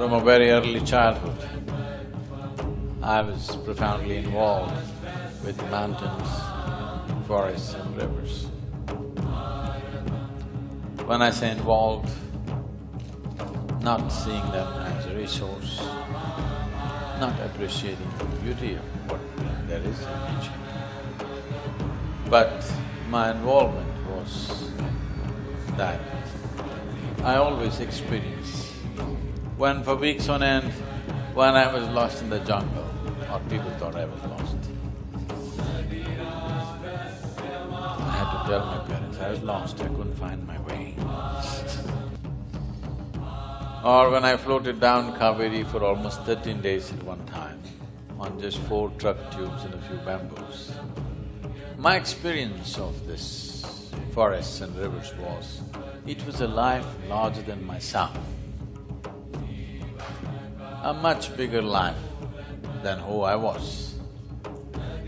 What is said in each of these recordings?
From a very early childhood, I was profoundly involved with mountains, forests and rivers. When I say involved, not seeing them as a resource, not appreciating the beauty of what there is in nature. But my involvement was that I always experienced when for weeks on end, when I was lost in the jungle or people thought I was lost, I had to tell my parents I was lost, I couldn't find my way. Or when I floated down Kaveri for almost 13 days at one time on just 4 truck tubes and a few bamboos. My experience of this forests and rivers was, it was a life larger than myself, a much bigger life than who I was.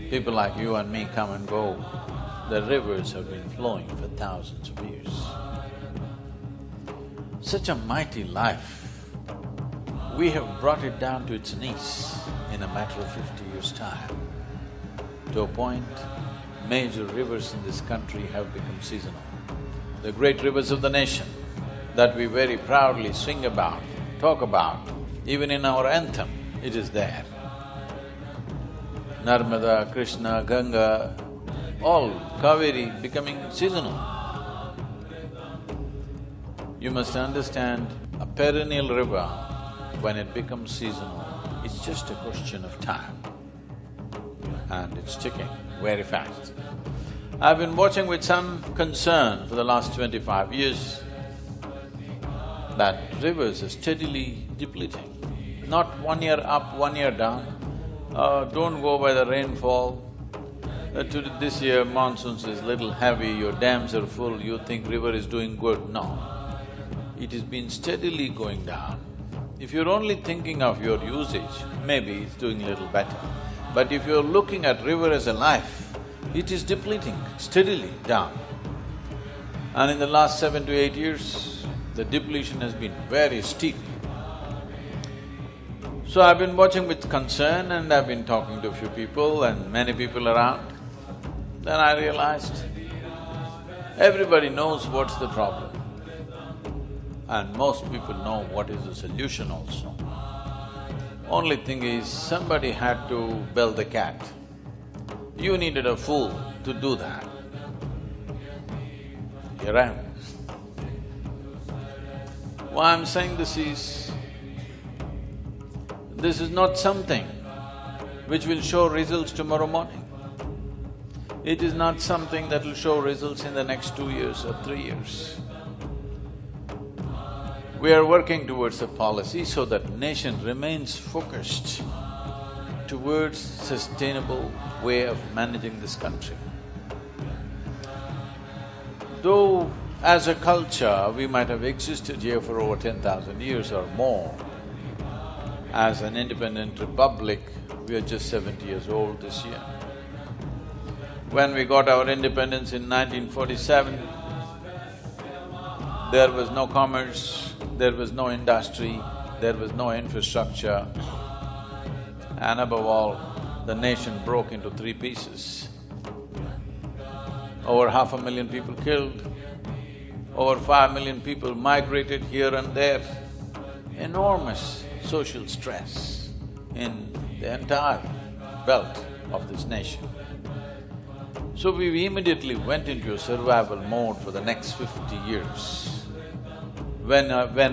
People like you and me come and go, the rivers have been flowing for thousands of years. Such a mighty life, we have brought it down to its knees in a matter of 50 years' time. To a point, major rivers in this country have become seasonal. The great rivers of the nation that we very proudly sing about, talk about, even in our anthem, it is there. Narmada, Krishna, Ganga, all Kaveri becoming seasonal. You must understand, a perennial river, when it becomes seasonal, it's just a question of time. And it's ticking very fast. I've been watching with some concern for the last 25 years that rivers are steadily depleting. Not 1 year up, 1 year down. Don't go by the rainfall. This year monsoons is little heavy, your dams are full, you think river is doing good. No. It has been steadily going down. If you're only thinking of your usage, maybe it's doing a little better. But if you're looking at river as a life, it is depleting steadily down. And in the last 7 to 8 years, the depletion has been very steep. So I've been watching with concern and I've been talking to a few people and many people around. Then I realized, everybody knows what's the problem. And most people know what is the solution also. Only thing is, somebody had to bell the cat. You needed a fool to do that. Here I am. Why I'm saying this is not something which will show results tomorrow morning. It is not something that will show results in the next 2 years or 3 years. We are working towards a policy so that nation remains focused towards sustainable way of managing this country. Though as a culture, we might have existed here for over 10,000 years or more, as an independent republic, we are just 70 years old this year. When we got our independence in 1947, there was no commerce, there was no industry, there was no infrastructure, and above all, the nation broke into 3 pieces. Over 500,000 people killed, over 5 million people migrated here and there. Enormous social stress in the entire belt of this nation. So we immediately went into a survival mode for the next 50 years. When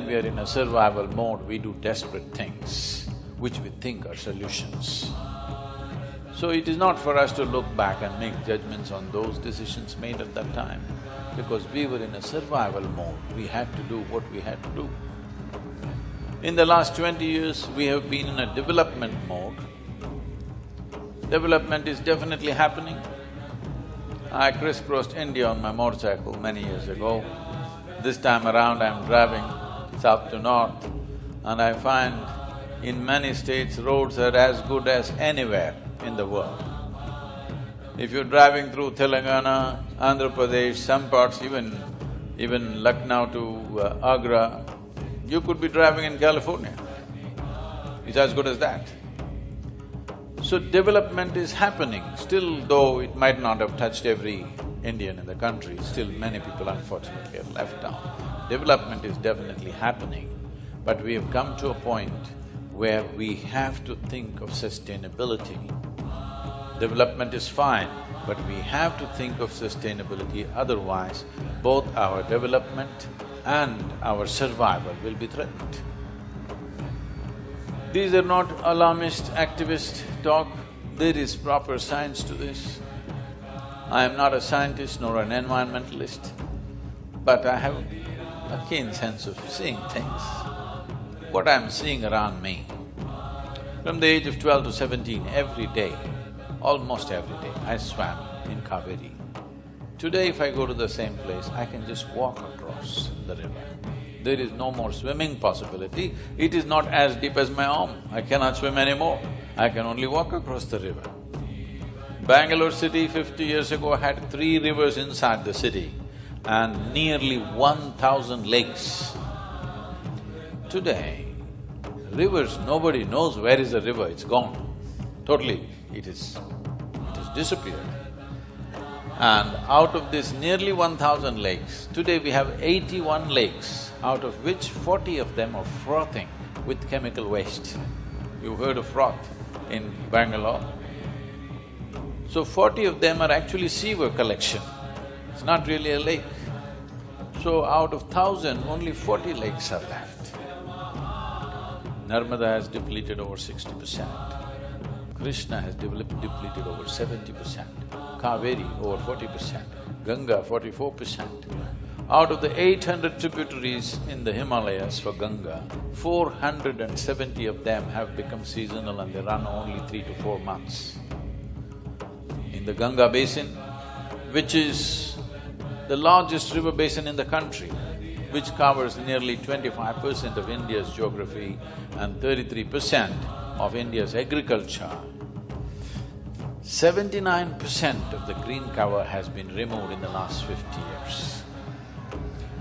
we are in a survival mode, we do desperate things which we think are solutions. So it is not for us to look back and make judgments on those decisions made at that time, because we were in a survival mode, we had to do what we had to do. In the last 20 years, we have been in a development mode. Development is definitely happening. I crisscrossed India on my motorcycle many years ago. This time around I'm driving south to north and I find in many states roads are as good as anywhere in the world. If you're driving through Telangana, Andhra Pradesh, some parts even Lucknow to Agra, you could be driving in California. It's as good as that. So development is happening, still though it might not have touched every Indian in the country, still many people unfortunately are left out. Development is definitely happening, but we have come to a point where we have to think of sustainability. Development is fine, but we have to think of sustainability, otherwise both our development and our survival will be threatened. These are not alarmist activist talk, there is proper science to this. I am not a scientist nor an environmentalist, but I have a keen sense of seeing things. What I'm seeing around me, from the age of 12 to 17, every day, almost every day, I swam in Kaveri. Today if I go to the same place, I can just walk across the river. There is no more swimming possibility, it is not as deep as my arm, I cannot swim anymore, I can only walk across the river. Bangalore city 50 years ago had 3 rivers inside the city and nearly 1,000 lakes. Today, rivers, nobody knows where is the river, it's gone. Totally, it has disappeared. And out of this nearly 1,000 lakes, today we have 81 lakes, out of which 40 of them are frothing with chemical waste. You've heard of froth in Bangalore? So 40 of them are actually sewer collection, it's not really a lake. So out of 1,000, only 40 lakes are left. Narmada has depleted over 60%, Krishna has depleted over 70%, Kaveri over 40%, Ganga 44%. Out of the 800 tributaries in the Himalayas for Ganga, 470 of them have become seasonal and they run only 3 to 4 months. In the Ganga basin, which is the largest river basin in the country, which covers nearly 25% of India's geography and 33% of India's agriculture, 79% of the green cover has been removed in the last 50 years.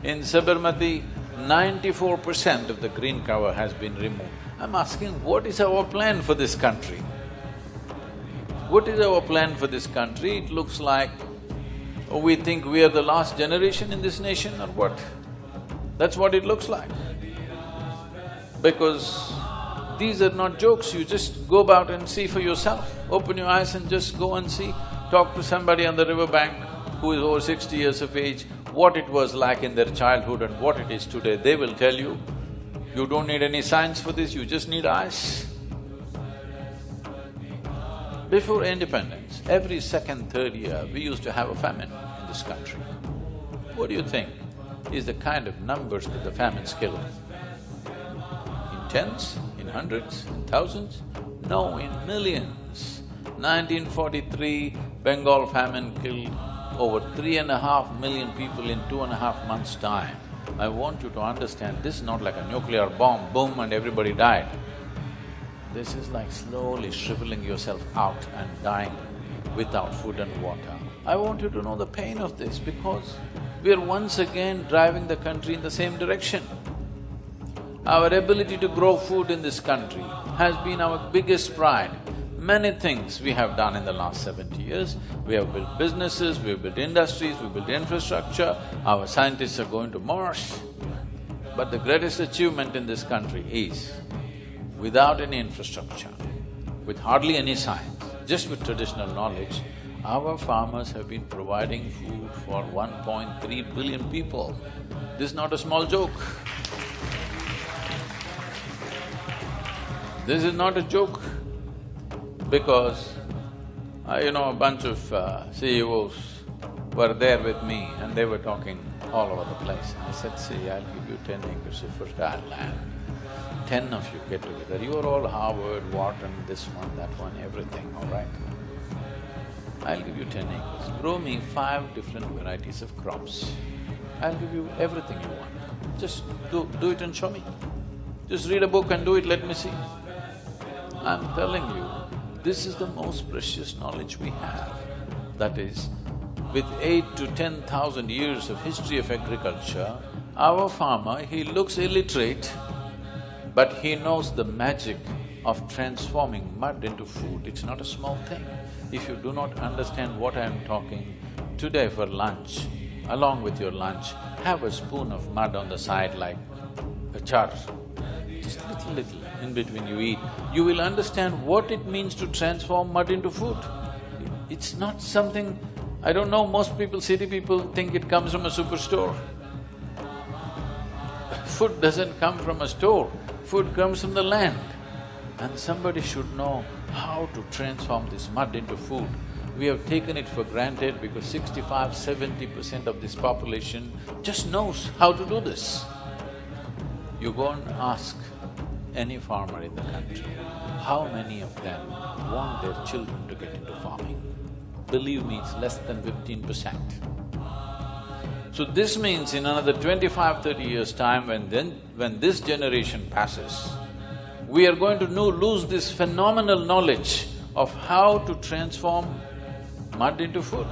In Sabarmati, 94% of the green cover has been removed. I'm asking, what is our plan for this country? What is our plan for this country? It looks like we think we are the last generation in this nation or what? That's what it looks like. Because these are not jokes, you just go about and see for yourself. Open your eyes and just go and see. Talk to somebody on the riverbank who is over 60 years of age, what it was like in their childhood and what it is today, they will tell you. You don't need any science for this, you just need eyes. Before independence, every second, third year, we used to have a famine in this country. What do you think is the kind of numbers that the famines killed? In tens, in hundreds, in thousands? No, in millions. 1943, Bengal famine killed over 3.5 million people in 2.5 months' time. I want you to understand, this is not like a nuclear bomb, boom and everybody died. This is like slowly shriveling yourself out and dying without food and water. I want you to know the pain of this because we are once again driving the country in the same direction. Our ability to grow food in this country has been our biggest pride. Many things we have done in the last 70 years. We have built businesses, we have built industries, we built infrastructure, our scientists are going to Mars. But the greatest achievement in this country is, without any infrastructure, with hardly any science, just with traditional knowledge, our farmers have been providing food for 1.3 billion people. This is not a small joke. This is not a joke because, a bunch of CEOs were there with me and they were talking all over the place. I said, see, I'll give you 10 acres of fertile land. 10 of you get together, you are all Harvard, Wharton, this one, that one, everything, all right? I'll give you 10 acres, grow me 5 different varieties of crops. I'll give you everything you want. Just do it and show me. Just read a book and do it, let me see. I'm telling you, this is the most precious knowledge we have. That is, with 8 to 10,000 years of history of agriculture, our farmer, he looks illiterate, but he knows the magic of transforming mud into food, it's not a small thing. If you do not understand what I am talking, today for lunch, along with your lunch, have a spoon of mud on the side like a char, just little in between you eat. You will understand what it means to transform mud into food. It's not something… I don't know, most people, city people think it comes from a superstore. Food doesn't come from a store, food comes from the land. And somebody should know how to transform this mud into food. We have taken it for granted because 65–70% of this population just knows how to do this. You go and ask any farmer in the country, how many of them want their children to get into farming? Believe me, it's less than 15%. So this means in another 25–30 years' time, when this generation passes, we are going to lose this phenomenal knowledge of how to transform mud into food.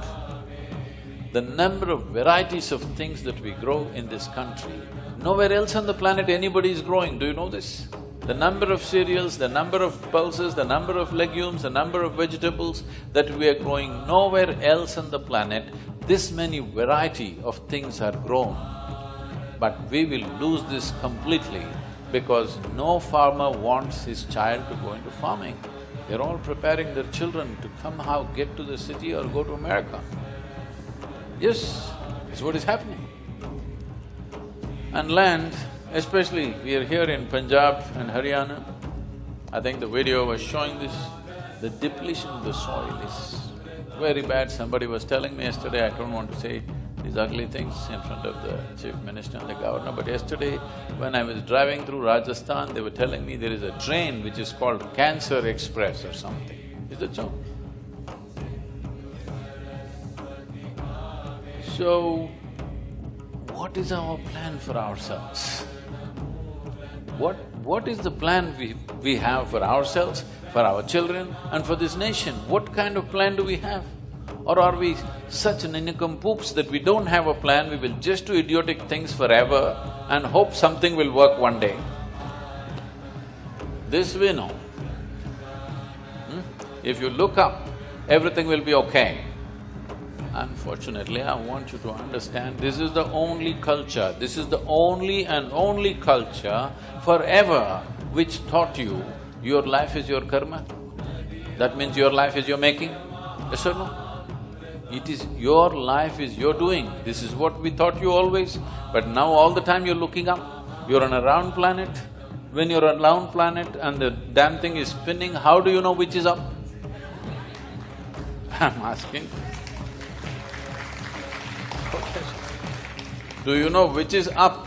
The number of varieties of things that we grow in this country, nowhere else on the planet anybody is growing, do you know this? The number of cereals, the number of pulses, the number of legumes, the number of vegetables that we are growing, nowhere else on the planet this many variety of things are grown. But we will lose this completely because no farmer wants his child to go into farming. They're all preparing their children to somehow get to the city or go to America. Yes, that's what is happening. And land, especially we are here in Punjab and Haryana, I think the video was showing this, the depletion of the soil is very bad. Somebody was telling me yesterday, I don't want to say these ugly things in front of the chief minister and the governor, but yesterday when I was driving through Rajasthan, they were telling me there is a train which is called Cancer Express or something. Is that so? So, what is our plan for ourselves? What is the plan we have for ourselves, for our children and for this nation? What kind of plan do we have? Or are we such nincompoops that we don't have a plan, we will just do idiotic things forever and hope something will work one day? This we know. If you look up, everything will be okay. Unfortunately, I want you to understand, this is the only culture, this is the only and only culture forever which taught you your life is your karma. That means your life is your making, yes or no? It is your life is your doing, this is what we taught you always. But now all the time you're looking up, you're on a round planet. When you're on a round planet and the damn thing is spinning, how do you know which is up? I'm asking. Do you know which is up?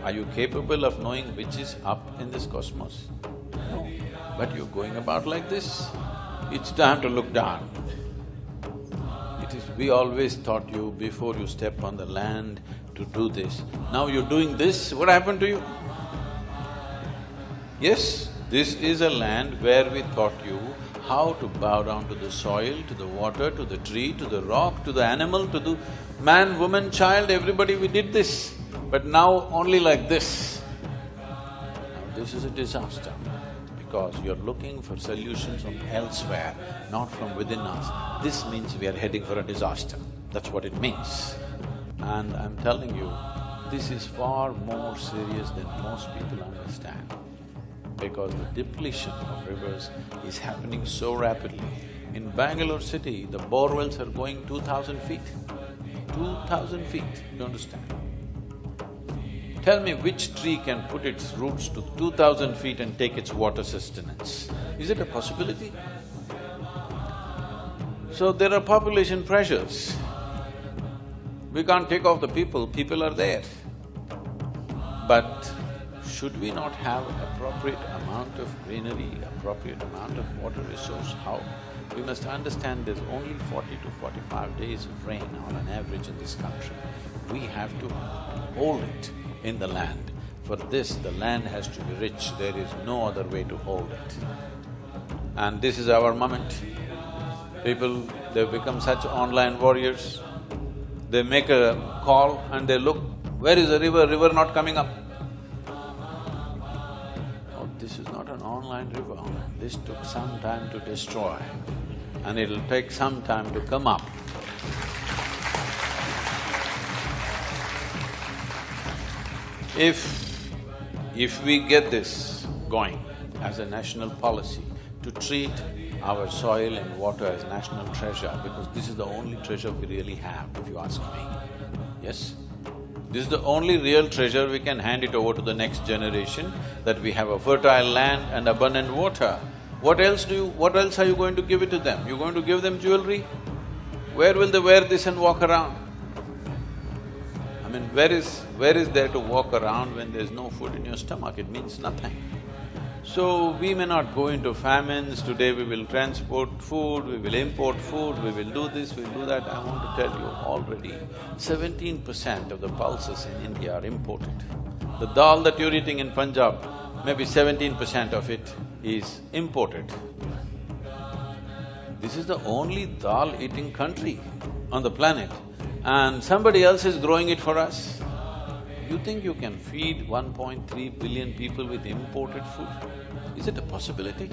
Are you capable of knowing which is up in this cosmos? No. But you're going about like this. It's time to look down. We always taught you before you step on the land to do this. Now you're doing this, what happened to you? Yes, this is a land where we taught you how to bow down to the soil, to the water, to the tree, to the rock, to the animal, to the man, woman, child, everybody we did this. But now only like this. Now this is a disaster because you're looking for solutions from elsewhere, not from within us. This means we are heading for a disaster. That's what it means. And I'm telling you, this is far more serious than most people understand. Because the depletion of rivers is happening so rapidly. In Bangalore city, the borewells are going 2,000 feet. 2,000 feet, you understand? Tell me which tree can put its roots to 2,000 feet and take its water sustenance? Is it a possibility? So there are population pressures. We can't take off the people are there. But should we not have appropriate amount of greenery, appropriate amount of water resource? How? We must understand there's only 40 to 45 days of rain on an average in this country. We have to hold it in the land. For this, the land has to be rich, there is no other way to hold it. And this is our moment. People, they've become such online warriors. They make a call and they look, where is the river? River not coming up. Oh, this is line river. This took some time to destroy, and it'll take some time to come up. If we get this going as a national policy to treat our soil and water as national treasure, because this is the only treasure we really have, if you ask me. Yes? This is the only real treasure we can hand it over to the next generation, that we have a fertile land and abundant water. What else are you going to give it to them? You're going to give them jewelry? Where will they wear this and walk around? I mean, where is there to walk around when there's no food in your stomach? It means nothing. So, we may not go into famines. Today we will transport food, we will import food, we will do this, we will do that. I want to tell you already, 17% of the pulses in India are imported. The dal that you're eating in Punjab, maybe 17% of it is imported. This is the only dal-eating country on the planet, and somebody else is growing it for us. You think you can feed 1.3 billion people with imported food? Is it a possibility?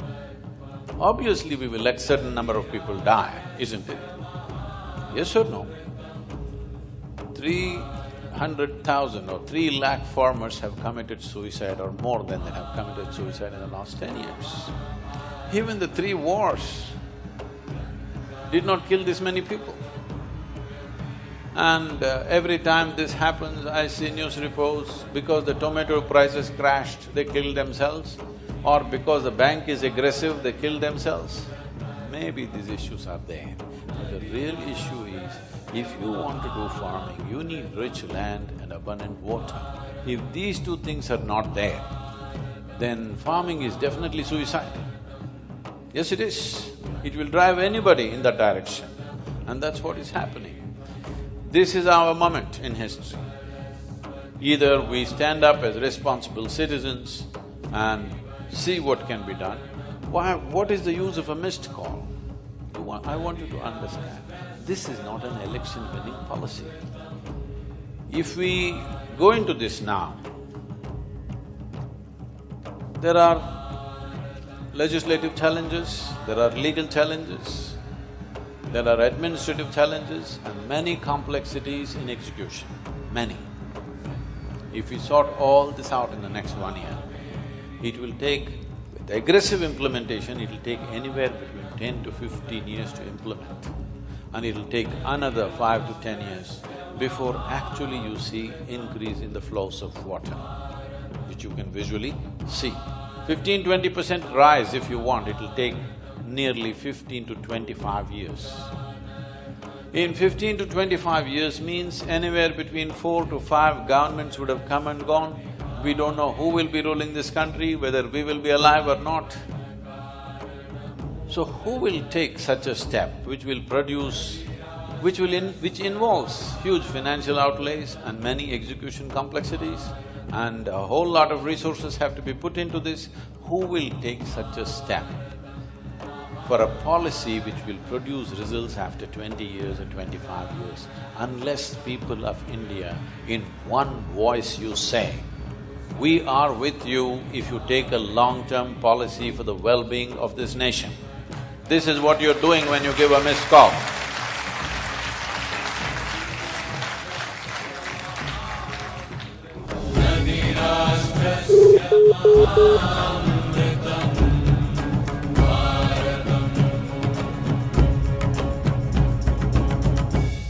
Obviously, we will let certain number of people die, isn't it? Yes or no? 300,000 or 3 lakh farmers have committed suicide, or more than that have committed suicide in the last 10 years. Even the 3 wars did not kill this many people. And every time this happens, I see news reports, because the tomato prices crashed, they killed themselves, or because the bank is aggressive, they kill themselves. Maybe these issues are there, but the real issue is, if you want to do farming, you need rich land and abundant water. If these two things are not there, then farming is definitely suicide. Yes, it is. It will drive anybody in that direction, and that's what is happening. This is our moment in history. Either we stand up as responsible citizens and see what can be done. What is the use of a missed call? I want you to understand, this is not an election-winning policy. If we go into this now, there are legislative challenges, there are legal challenges, there are administrative challenges and many complexities in execution, many. If we sort all this out in the next 1 year, it will take, with aggressive implementation, it will take anywhere between 10 to 15 years to implement. And it will take another 5 to 10 years before actually you see increase in the flows of water, which you can visually see. 15–20% rise if you want, it will take nearly 15 to 25 years. In 15 to 25 years means anywhere between 4 to 5 governments would have come and gone. We don't know who will be ruling this country, whether we will be alive or not. So who will take such a step which will produce… which involves huge financial outlays and many execution complexities, and a whole lot of resources have to be put into this? Who will take such a step for a policy which will produce results after 20 years or 25 years, unless people of India in one voice you say, we are with you if you take a long-term policy for the well-being of this nation. This is what you're doing when you give a missed call.